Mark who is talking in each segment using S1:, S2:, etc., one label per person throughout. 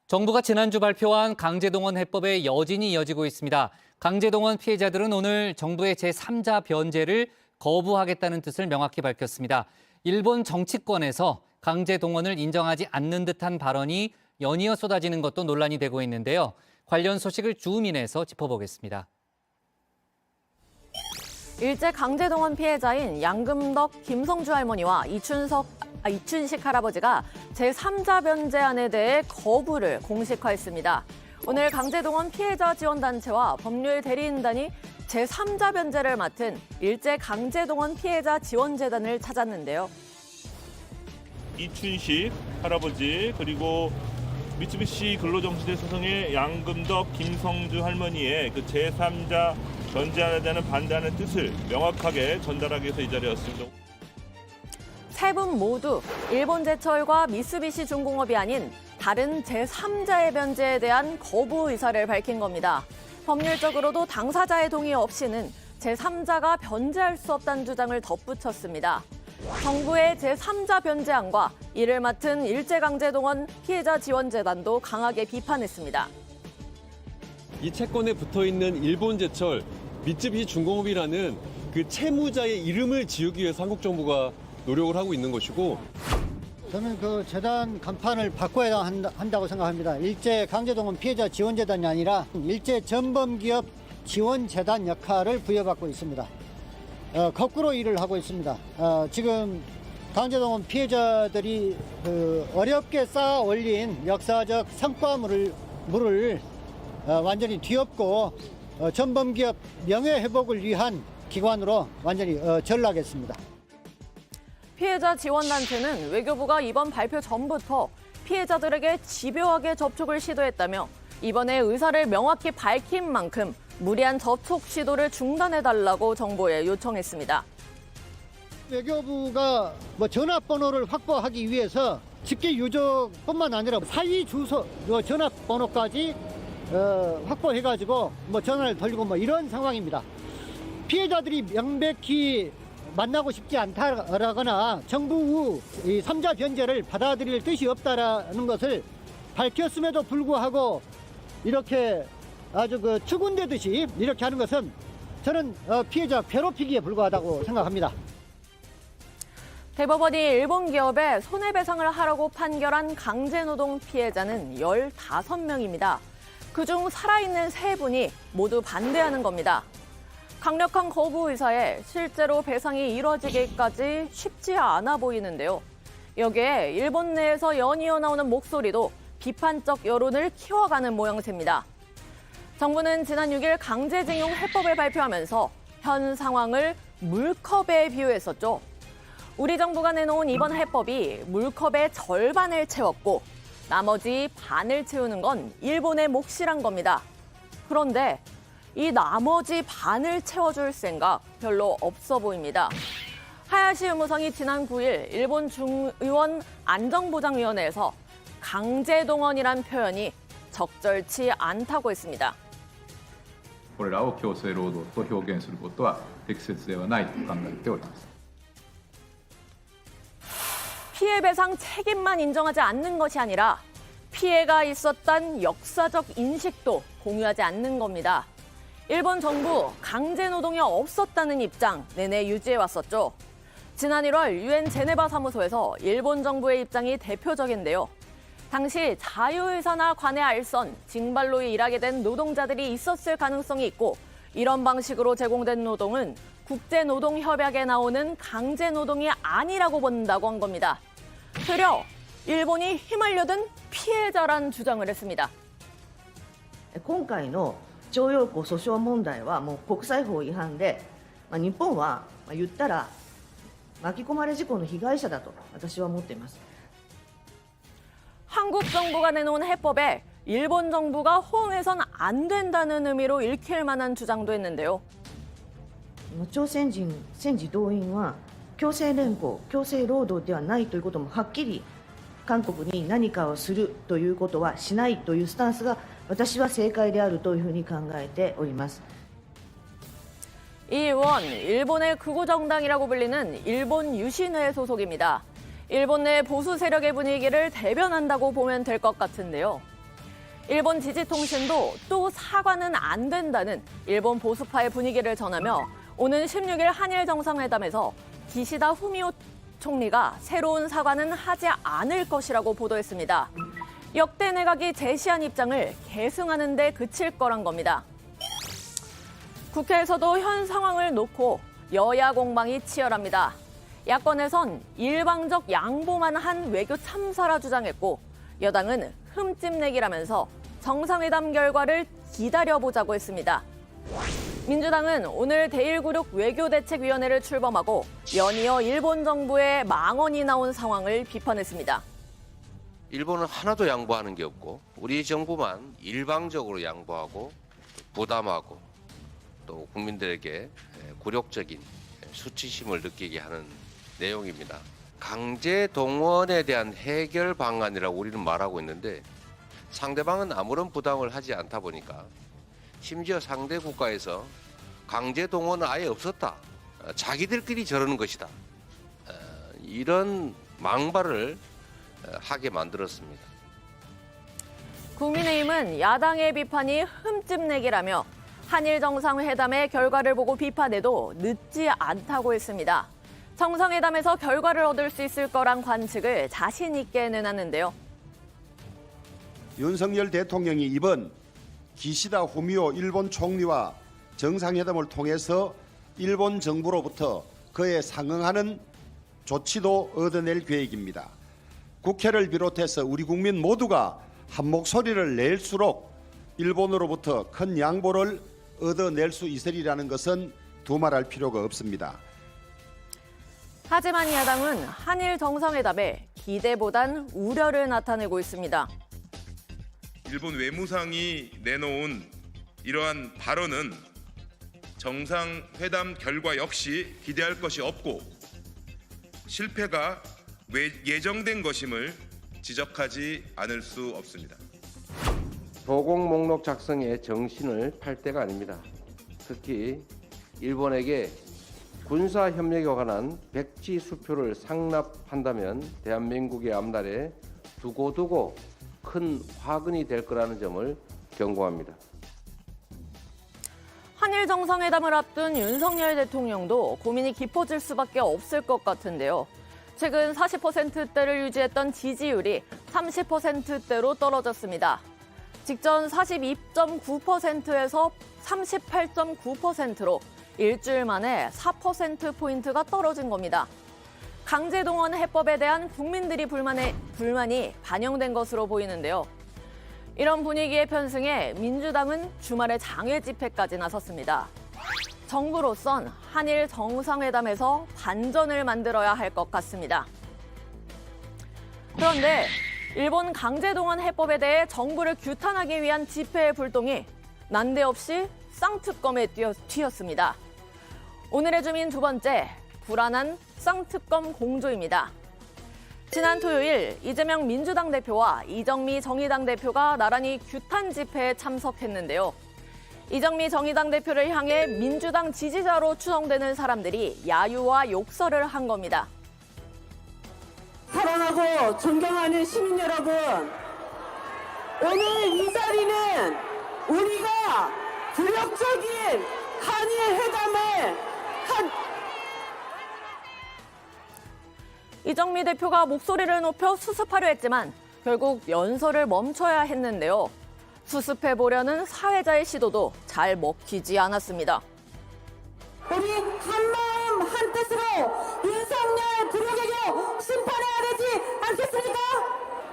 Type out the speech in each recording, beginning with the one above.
S1: 정부가 지난주 발표한 강제동원 해법의 여진이 이어지고 있습니다. 강제동원 피해자들은 오늘 정부의 제3자 변제를 거부하겠다는 뜻을 명확히 밝혔습니다. 일본 정치권에서 강제동원을 인정하지 않는 듯한 발언이 연이어 쏟아지는 것도 논란이 되고 있는데요. 관련 소식을 주우민에서 짚어보겠습니다.
S2: 일제 강제동원 피해자인 양금덕 김성주 할머니와 이춘식 할아버지가 제3자 변제안에 대해 거부를 공식화했습니다. 오늘 강제동원 피해자 지원단체와 법률 대리인단이 제3자 변제를 맡은 일제 강제동원 피해자 지원재단을 찾았는데요.
S3: 이춘식 할아버지 그리고 미쓰비시 근로정신대 소송의 양금덕 김성주 할머니의 그 제3자 변제안에 대한 반대하는 뜻을 명확하게 전달하기 위해서 이 자리에 왔습니다.
S2: 세 분 모두 일본제철과 미쓰비시 중공업이 아닌 다른 제3자의 변제에 대한 거부 의사를 밝힌 겁니다. 법률적으로도 당사자의 동의 없이는 제3자가 변제할 수 없다는 주장을 덧붙였습니다. 정부의 제3자 변제안과 이를 맡은 일제강제동원 피해자 지원재단도 강하게 비판했습니다.
S4: 이 채권에 붙어있는 일본제철, 미쓰비시 중공업이라는 그 채무자의 이름을 지우기 위해서 한국 정부가 노력을 하고 있는 것이고,
S5: 저는 그 재단 간판을 바꿔야 한다고 생각합니다. 일제 강제동원 피해자 지원재단이 아니라 일제 전범기업 지원재단 역할을 부여받고 있습니다. 거꾸로 일을 하고 있습니다. 지금 강제동원 피해자들이 어렵게 쌓아 올린 역사적 성과물을 완전히 뒤엎고 전범기업 명예회복을 위한 기관으로 완전히 전락했습니다.
S2: 피해자 지원단체는 외교부가 이번 발표 전부터 피해자들에게 집요하게 접촉을 시도했다며 이번에 의사를 명확히 밝힌 만큼 무리한 접촉 시도를 중단해달라고 정부에 요청했습니다.
S5: 외교부가 전화번호를 확보하기 위해서 직계 유족뿐만 아니라 사위 주소 전화번호까지 확보해가지고 전화를 돌리고 이런 상황입니다. 피해자들이 명백히 만나고 싶지 않다라거나 정부 이 3자 변제를 받아들일 뜻이 없다라는 것을 밝혔음에도 불구하고 이렇게 아주 추근되듯이 이렇게 하는 것은 저는 피해자 괴롭히기에 불과하다고 생각합니다.
S2: 대법원이 일본 기업에 손해배상을 하라고 판결한 강제노동 피해자는 15명입니다. 그중 살아있는 3분이 모두 반대하는 겁니다. 강력한 거부 의사에 실제로 배상이 이뤄지기까지 쉽지 않아 보이는데요. 여기에 일본 내에서 연이어 나오는 목소리도 비판적 여론을 키워가는 모양새입니다. 정부는 지난 6일 강제징용 해법을 발표하면서 현 상황을 물컵에 비유했었죠. 우리 정부가 내놓은 이번 해법이 물컵의 절반을 채웠고 나머지 반을 채우는 건 일본의 몫이란 겁니다. 그런데 이 나머지 반을 채워줄 생각 별로 없어 보입니다. 하야시 의무상이 지난 9일 일본 중의원 안정보장위원회에서 강제동원이란 표현이 적절치 않다고 했습니다.
S6: これらを強制労働と表現することは適切ではないと考えております。
S2: 피해 배상 책임만 인정하지 않는 것이 아니라 피해가 있었단 역사적 인식도 공유하지 않는 겁니다. 일본 정부 강제노동이 없었다는 입장 내내 유지해왔었죠. 지난 1월 유엔 제네바 사무소에서 일본 정부의 입장이 대표적인데요. 당시 자유의사나 관내 알선, 징발로 일하게 된 노동자들이 있었을 가능성이 있고 이런 방식으로 제공된 노동은 국제노동협약에 나오는 강제노동이 아니라고 본다고 한 겁니다. 되려 일본이 휘말려든 피해자란 주장을 했습니다.
S7: 今回の徴用工訴訟問題はもう国際法違反で、日本は言ったら巻き込まれ事故の被害者だと私は思っています。
S2: 한국 정부가 내놓은 해법에 일본 정부가 호응해선 안 된다는 의미로 읽힐 만한 주장도 했는데요.
S7: 朝鮮人戦時動員は強制連行、強制労働ではないということもはっきり韓国に何かをするということはしないというスタンスが私は正解であるというふうに考えております。
S2: 이 의원, 일본의 극우정당이라고 불리는 일본 유신회 소속입니다. 일본 내 보수 세력의 분위기를 대변한다고 보면 될 것 같은데요. 일본 지지통신도 또 사과는 안 된다는 일본 보수파의 분위기를 전하며 오는 16일 한일 정상회담에서 기시다 후미오 총리가 새로운 사과는 하지 않을 것이라고 보도했습니다. 역대 내각이 제시한 입장을 계승하는 데 그칠 거란 겁니다. 국회에서도 현 상황을 놓고 여야 공방이 치열합니다. 야권에선 일방적 양보만 한 외교 참사라 주장했고 여당은 흠집내기라면서 정상회담 결과를 기다려보자고 했습니다. 민주당은 오늘 대196 외교대책위원회를 출범하고 연이어 일본 정부의 망언이 나온 상황을 비판했습니다.
S8: 일본은 하나도 양보하는 게 없고 우리 정부만 일방적으로 양보하고 부담하고 또 국민들에게 굴욕적인 수치심을 느끼게 하는 내용입니다. 강제 동원에 대한 해결 방안이라고 우리는 말하고 있는데 상대방은 아무런 부담을 하지 않다 보니까 심지어 상대 국가에서 강제 동원은 아예 없었다. 자기들끼리 저러는 것이다. 이런 망발을 하게 만들었습니다.
S2: 국민의힘은 야당의 비판이 흠집내기라며 한일 정상회담의 결과를 보고 비판해도 늦지 않다고 했습니다. 정상회담에서 결과를 얻을 수 있을 거란 관측을 자신 있게 내놨는데요.
S9: 윤석열 대통령이 이번 기시다 후미오 일본 총리와 정상회담을 통해서 일본 정부로부터 그에 상응하는 조치도 얻어낼 계획입니다. 국회를 비롯해서 우리 국민 모두가 한 목소리를 낼수록 일본으로부터 큰 양보를 얻어낼 수 있으리라는 것은 두말할 필요가 없습니다.
S2: 하지만 야당은 한일 정상회담에 기대보단 우려를 나타내고 있습니다.
S10: 일본 외무상이 내놓은 이러한 발언은 정상회담 결과 역시 기대할 것이 없고 실패가 예정된 것임을 지적하지 않을 수 없습니다.
S8: 도공 목록 작성에 정신을 팔 때가 아닙니다. 특히 일본에게 군사협력에 관한 백지 수표를 상납한다면 대한민국의 앞날에 두고두고 큰 화근이 될 거라는 점을 경고합니다.
S2: 한일 정상회담을 앞둔 윤석열 대통령도 고민이 깊어질 수밖에 없을 것 같은데요. 최근 40%대를 유지했던 지지율이 30%대로 떨어졌습니다. 직전 42.9%에서 38.9%로 일주일 만에 4%포인트가 떨어진 겁니다. 강제동원 해법에 대한 국민들의 불만이 반영된 것으로 보이는데요. 이런 분위기의 편승에 민주당은 주말에 장외 집회까지 나섰습니다. 정부로선 한일 정상회담에서 반전을 만들어야 할 것 같습니다. 그런데 일본 강제동원 해법에 대해 정부를 규탄하기 위한 집회의 불똥이 난데없이 쌍특검에 튀었습니다. 오늘의 주민 두 번째, 불안한 쌍특검 공조입니다. 지난 토요일 이재명 민주당 대표와 이정미 정의당 대표가 나란히 규탄 집회에 참석했는데요. 이정미 정의당 대표를 향해 민주당 지지자로 추정되는 사람들이 야유와 욕설을 한 겁니다.
S11: 사랑하고 존경하는 시민 여러분, 오늘 이 자리는 우리가 굴욕적인 한일 회담을
S2: 이정미 대표가 목소리를 높여 수습하려 했지만 결국 연설을 멈춰야 했는데요. 수습해보려는 사회자의 시도도 잘 먹히지 않았습니다.
S11: 우리 한마음 한뜻으로 윤석열 불효개교 심판해야 되지 않겠습니까?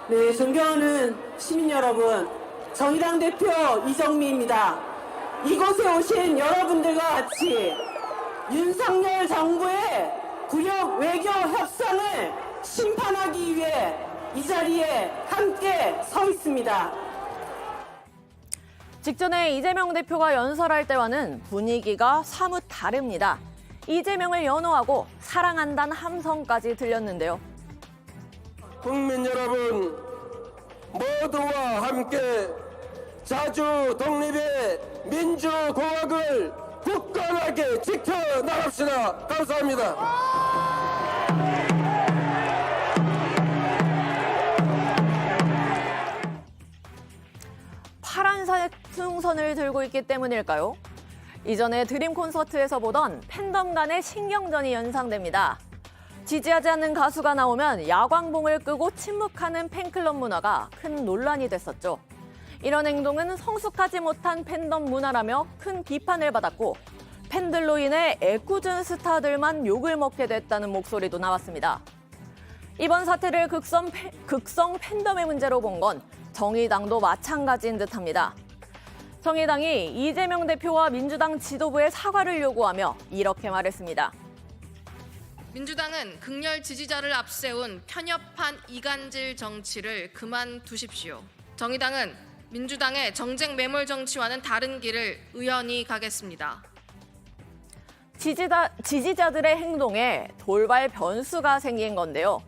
S11: 네, 존경하는 시민 여러분, 정의당 대표 이정미입니다. 이곳에 오신 여러분들과 같이 윤석열 정부의 굴욕 외교 협상을 심판하기 위해 이 자리에 함께 서 있습니다.
S2: 직전에 이재명 대표가 연설할 때와는 분위기가 사뭇 다릅니다. 이재명을 연호하고 사랑한다는 함성까지 들렸는데요.
S12: 국민 여러분 모두와 함께 자주 독립의 민주공화국을 굳건하게 지켜나갑시다. 감사합니다.
S2: 총선을 들고 있기 때문일까요? 이전에 드림 콘서트에서 보던 팬덤 간의 신경전이 연상됩니다. 지지하지 않는 가수가 나오면 야광봉을 끄고 침묵하는 팬클럽 문화가 큰 논란이 됐었죠. 이런 행동은 성숙하지 못한 팬덤 문화라며 큰 비판을 받았고 팬들로 인해 애꿎은 스타들만 욕을 먹게 됐다는 목소리도 나왔습니다. 이번 사태를 극성 팬덤의 문제로 본 건 정의당도 마찬가지인 듯합니다. 정의당이 이재명 대표와 민주당 지도부의 사과를 요구하며 이렇게 말했습니다.
S13: 민주당은 극렬 지지자를 앞세운 편협한 이간질 정치를 그만두십시오. 정의당은 민주당의 정쟁 매몰 정치와는 다른 길을 의연히 가겠습니다.
S2: 지지자들의 행동에 돌발 변수가 생긴 건데요.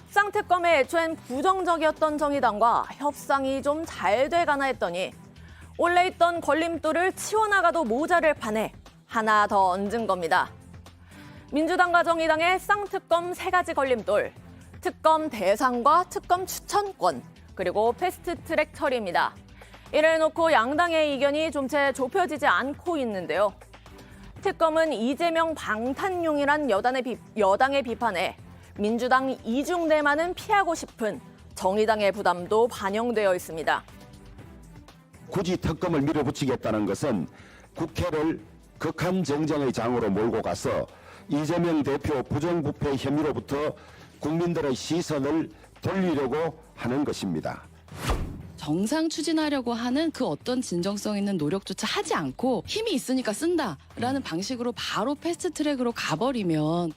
S2: 쌍특검에 애초엔 부정적이었던 정의당과 협상이 좀 잘 돼가나 했더니 원래 있던 걸림돌을 치워나가도 모자를 파내 하나 더 얹은 겁니다. 민주당과 정의당의 쌍특검 3가지 걸림돌, 특검 대상과 특검 추천권, 그리고 패스트트랙 처리입니다. 이를 놓고 양당의 이견이 좀 채 좁혀지지 않고 있는데요. 특검은 이재명 방탄용이란 여당의 비판에 민주당 이중대만은 피하고 싶은 정의당의 부담도 반영되어 있습니다.
S9: 굳이 특검을 밀어붙이겠다는 것은 국회를 극한 정쟁의 장으로 몰고 가서 이재명 대표 부정부패 혐의로부터 국민들의 시선을 돌리려고 하는 것입니다.
S14: 정상 추진하려고 하는 그 어떤 진정성 있는 노력조차 하지 않고 힘이 있으니까 쓴다라는 방식으로 바로 패스트트랙으로 가버리면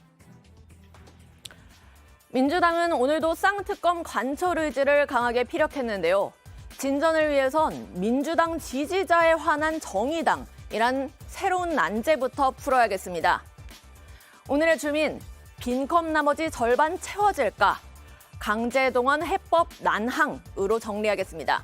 S2: 민주당은 오늘도 쌍특검 관철 의지를 강하게 피력했는데요. 진전을 위해선 민주당 지지자에 환한 정의당이란 새로운 난제부터 풀어야겠습니다. 오늘의 주민, 빈컵 나머지 절반 채워질까? 강제동원 해법 난항으로 정리하겠습니다.